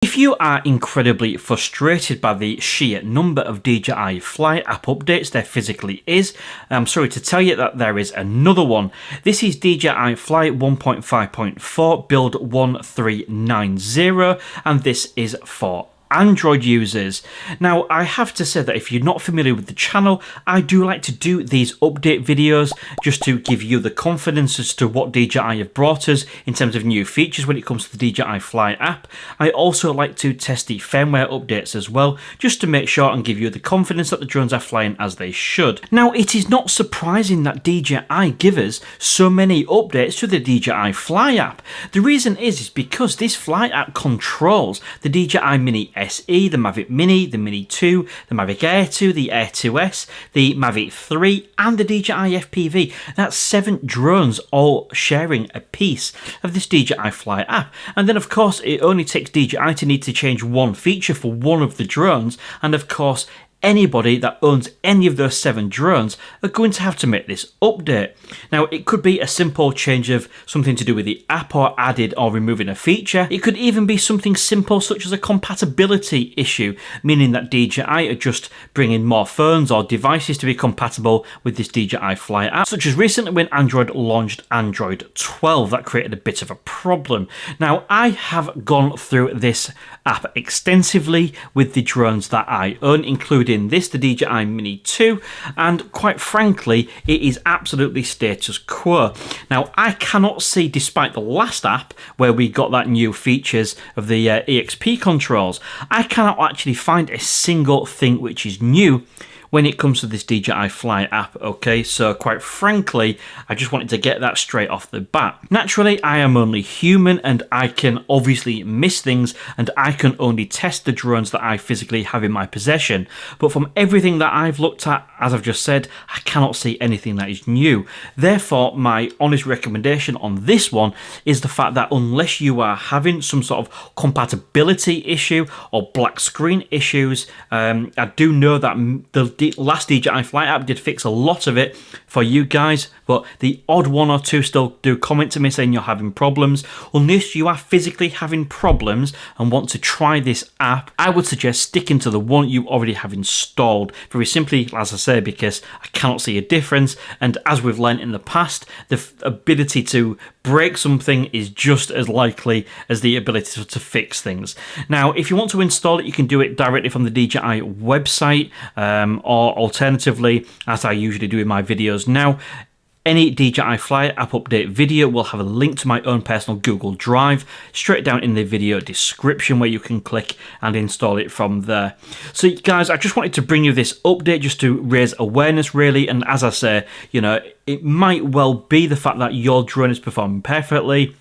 If you are incredibly frustrated by the sheer number of DJI Fly app updates there physically is, I'm sorry to tell you that there is another one. This is DJI Fly 1.5.4 build 1390, and this is for Android users. Now, I have to say that if you're not familiar with the channel, I do like to do these update videos just to give you the confidence as to what DJI have brought us in terms of new features when it comes to the DJI Fly app. I also like to test the firmware updates as well, just to make sure and give you the confidence that the drones are flying as they should. Now, it is not surprising that DJI give us so many updates to the DJI Fly app. The reason is because this Fly app controls the DJI Mini SE, the Mavic Mini, the Mini 2, the Mavic Air 2, the Air 2S, the Mavic 3 and the DJI FPV. That's 7 drones all sharing a piece of this DJI Fly app. And then of course it only takes DJI to need to change one feature for one of the drones, and of course anybody that owns any of those 7 drones are going to have to make this update. Now, it could be a simple change of something to do with the app or added or removing a feature. It could even be something simple such as a compatibility issue, meaning that DJI are just bringing more phones or devices to be compatible with this DJI Fly app, such as recently when Android launched Android 12. That created a bit of a problem. Now, I have gone through this app extensively with the drones that I own, including this, the DJI Mini 2, and quite frankly, it is absolutely status quo. Now, I cannot see, despite the last app where we got that new features of the EXP controls, I cannot actually find a single thing which is new when it comes to this DJI Fly app, okay? So quite frankly, I just wanted to get that straight off the bat. Naturally, I am only human and I can obviously miss things, and I can only test the drones that I physically have in my possession. But from everything that I've looked at, as I've just said, I cannot see anything that is new. Therefore, my honest recommendation on this one is the fact that unless you are having some sort of compatibility issue or black screen issues, I do know that the last DJI Fly app did fix a lot of it for you guys, but the odd one or two still do comment to me saying you're having problems. Unless you are physically having problems and want to try this app, I would suggest sticking to the one you already have installed, very simply, as I say, because I cannot see a difference, and as we've learned in the past, the ability to break something is just as likely as the ability to fix things. Now, if you want to install it, you can do it directly from the DJI website, or alternatively, as I usually do in my videos now, any DJI Fly app update video will have a link to my own personal Google Drive straight down in the video description where you can click and install it from there. So guys, I just wanted to bring you this update just to raise awareness really, and as I say, you know, it might well be the fact that your drone is performing perfectly,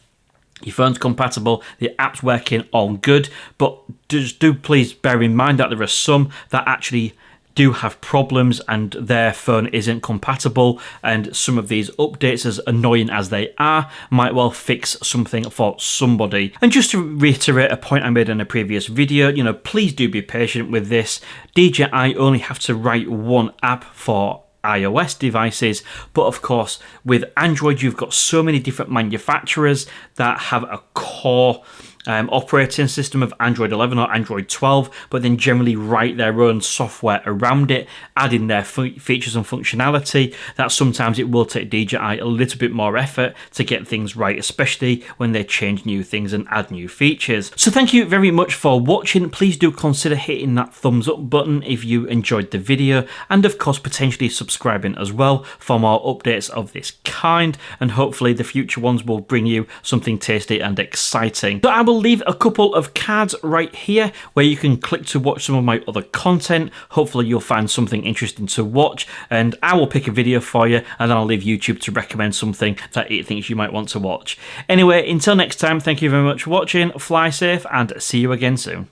your phone's compatible, the app's working, all good, but just do please bear in mind that there are some that actually do have problems and their phone isn't compatible, and some of these updates, as annoying as they are, might well fix something for somebody. And just to reiterate a point I made in a previous video, you know, please do be patient with this. DJI only have to write one app for iOS devices, but of course with Android you've got so many different manufacturers that have a core operating system of Android 11 or Android 12, but then generally write their own software around it, adding their features and functionality, that sometimes it will take DJI a little bit more effort to get things right, especially when they change new things and add new features. So thank you very much for watching. Please do consider hitting that thumbs up button if you enjoyed the video, and of course potentially subscribing as well for more updates of this kind, and hopefully the future ones will bring you something tasty and exciting. So I will leave a couple of cards right here where you can click to watch some of my other content. Hopefully you'll find something interesting to watch, and I will pick a video for you, and then I'll leave YouTube to recommend something that it thinks you might want to watch. Anyway, until next time, thank you very much for watching, fly safe, and see you again soon.